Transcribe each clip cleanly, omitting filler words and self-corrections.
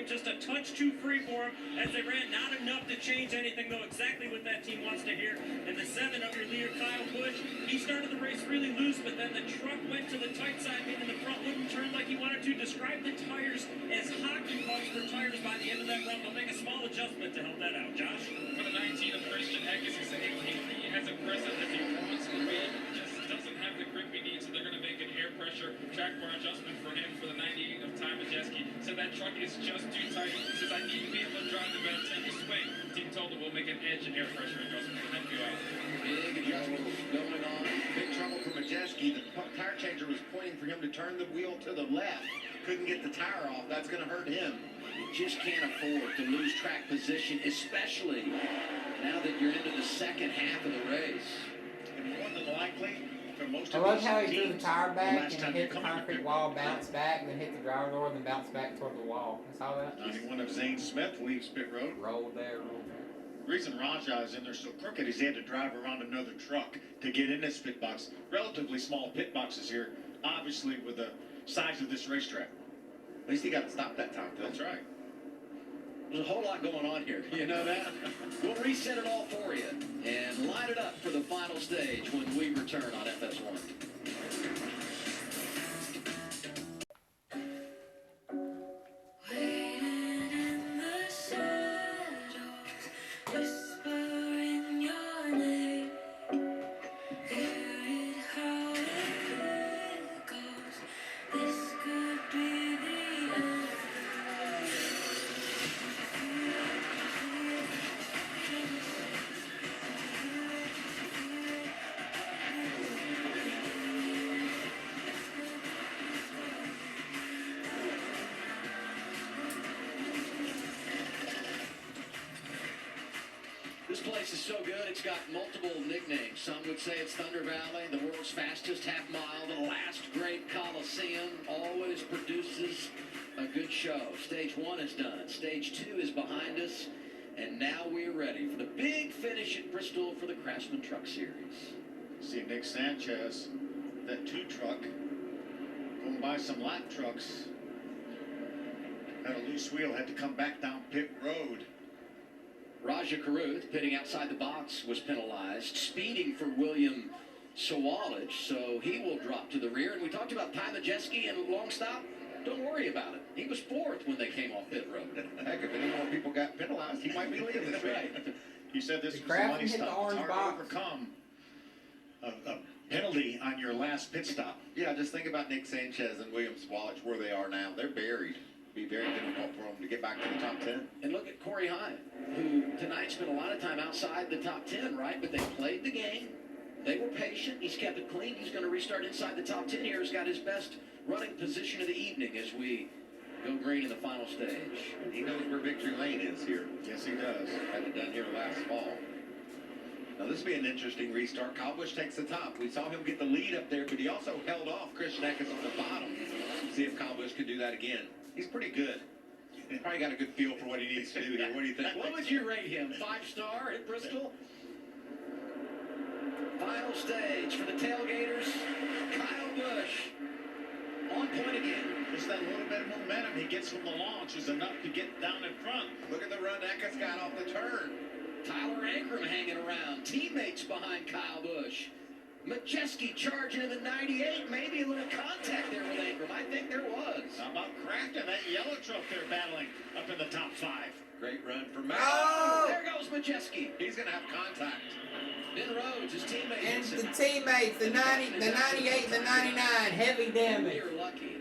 came just a touch too free for him as they ran. Not enough to change anything, though. Exactly what that team wants to hear. And the 7 of your leader, Kyle Busch, he started the race really loose, but then the truck went to the tight side, meaning the front wouldn't turn like he wanted to. Describe the tires as hockey pucks for tires by the end of that run. They'll make a small adjustment to help that out. Josh? For the 19 of Christian Eckes, he said he can't be as aggressive as he wants to be. Just doesn't have the grip he needs, so they're going to make an air pressure track bar adjustment for him for the 98 of Ty Majeski. So that truck is just too tight. He says, I need to be able to drive the best. Take a swing. Team told him we'll make an edge and air pressure adjustment to help you out. Big adjustments going on. Big trouble for Majeski. The tire changer was pointing for him to turn the wheel to the left. Couldn't get the tire off. That's going to hurt him. You just can't afford to lose track position, especially now that you're into the second half of the race. And more than likely, for most I of love these how he threw the teams, tire back the and hit the concrete wall, bounced back, then hit the driver door, then bounced back toward the wall. You saw that? 91 of Zane Smith leaves pit road. Rolled there, rolled there. The reason Raja is in there so crooked is he had to drive around another truck to get in this pit box. Relatively small pit boxes here, obviously with the size of this racetrack. At least he got to stop that time, Phil. That's right. There's a whole lot going on here. You know that? We'll reset it all for you and line it up for the final stage when we return on FS1. This place is so good, it's got multiple nicknames. Some would say it's Thunder Valley, the world's fastest half mile, the last great Coliseum, always produces a good show. Stage 1 is done, Stage 2 is behind us, and now we're ready for the big finish at Bristol for the Craftsman Truck Series. See Nick Sanchez, that 2 truck, going by some lap trucks. Had a loose wheel, had to come back down pit road. Raja Karuth, pitting outside the box, was penalized. Speeding for William Sawalich, so he will drop to the rear. And we talked about Ty Majeski and long stop. Don't worry about it. He was 4th when they came off pit road. Heck, if any more people got penalized, he might be leading this right. You said this The was a money Craftmen hit the stop. orange It's hard box. to overcome a penalty on your last pit stop. Yeah, just think about Nick Sanchez and William Sawalich where they are now. They're buried. It'd be very difficult for them to get back to the top 10. And look at Corey Hine, who tonight spent a lot of time outside the top 10, right? But they played the game. They were patient. He's kept it clean. He's going to restart inside the top 10 here. He's got his best running position of the evening as we go green in the final stage. And he knows where victory lane is here. Yes, he does. Had it done here last fall. Now this will be an interesting restart. Kyle Busch takes the top. We saw him get the lead up there, but he also held off Christian Eckes on the bottom. See if Kyle Busch can do that again. He's pretty good. He's probably got a good feel for what he needs to do here. What do you think? What would you rate him? 5-star at Bristol? Final stage for the tailgaters. Kyle Busch on point again. Just that little bit of momentum he gets from the launch is enough to get down in front. Look at the run Eckes got off the turn. Tyler Ankrum hanging around. Teammates behind Kyle Busch. Majeski charging in the 98. Maybe a little contact there with Ankrum. I think there was. How about Craftmen, that yellow truck there battling up in the top 5. Great run for Matt. Oh! There goes Majeski. He's going to have contact. Ben Rhodes, his teammate. And the teammates, the 90, the 98, and the 99, heavy damage. We are lucky.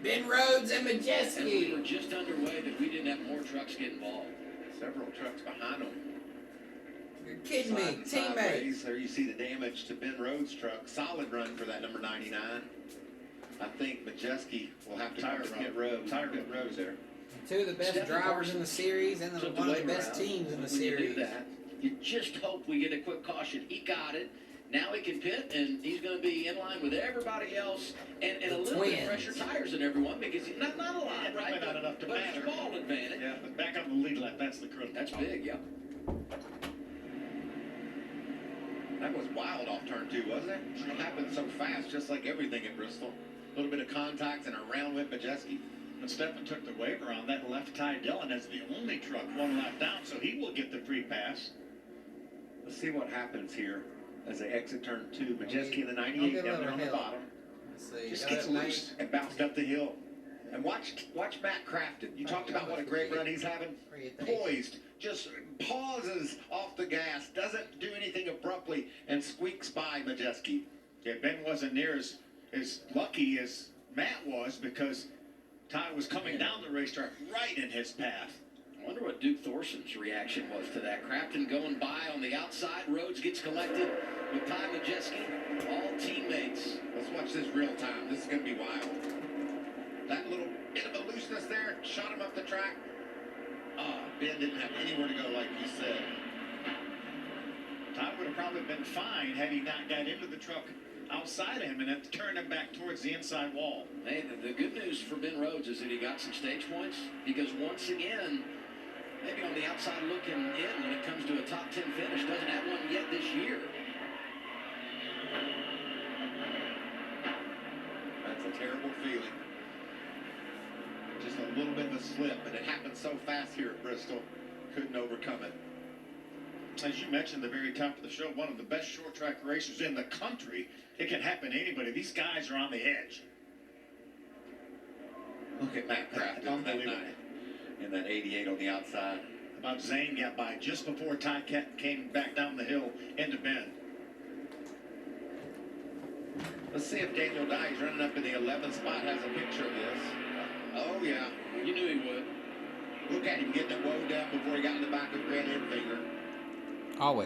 Ben Rhodes and And we Majeski. were just underway that we didn't have more trucks get involved. Several trucks behind him. You're kidding me, teammates. Sideways. There you see the damage to Ben Rhodes' truck. Solid run for that number 99. I think Majeski will have to Tire pit road. road. Tire Pit road there. 2 of the best Stephen drivers Parsons in the series and took one of the lead best around. teams in the When you do series. that, you just hope we get a quick caution. He got it. Now he can pit, and he's going to be in line with everybody else, and a little bit Twins. fresher tires than everyone because he's not a lot, Yeah, right? not enough to but matter. small advantage. Yeah, but back on the lead lap, that's the critical. That's big, yeah. That was wild off turn 2, wasn't it? It happened so fast, just like everything at Bristol. A little bit of contact and a round with Majeski. When Stephen took the waiver on that left Ty Dillon as the only truck one lap down, so he will get the free pass. Let's see what happens here as they exit turn 2. Majeski in the I'll 98 give down him there a on the help. bottom. Let's see. Just Got gets it, mate. loose and bounced up the hill. And watch Matt Crafton. You talked about what a great run he's having. Poised, just pauses off the gas, doesn't do anything abruptly, and squeaks by Majeski. Yeah, Ben wasn't near as lucky as Matt was because Ty was coming down the racetrack right in his path. I wonder what Duke Thorson's reaction was to that. Crafton going by on the outside. Rhodes gets collected with Ty Majeski. All teammates. Let's watch this real time. This is going to be wild. That little bit of a looseness there shot him up the track. Ben didn't have anywhere to go, like you said. Ty would have probably been fine had he not got into the truck outside of him and then turned him back towards the inside wall. Hey, the good news for Ben Rhodes is that he got some stage points because once again, maybe on the outside looking in when it comes to a top 10 finish, doesn't have one yet this year. That's a terrible feeling. Just a little bit of a slip, and it happened so fast here at Bristol. Couldn't overcome it. As you mentioned at the very top of the show, one of the best short track racers in the country. It can happen to anybody. These guys are on the edge. Look at Matt Crafton in that night. In that 88 on the outside. About Zane got by just before Ty came back down the hill into Bend. Let's see if Daniel Dye's running up in the 11th spot has a picture of this. Oh, yeah. You knew he would. Look at him getting it wound up before he got in the back of Grant Enfinger. Always.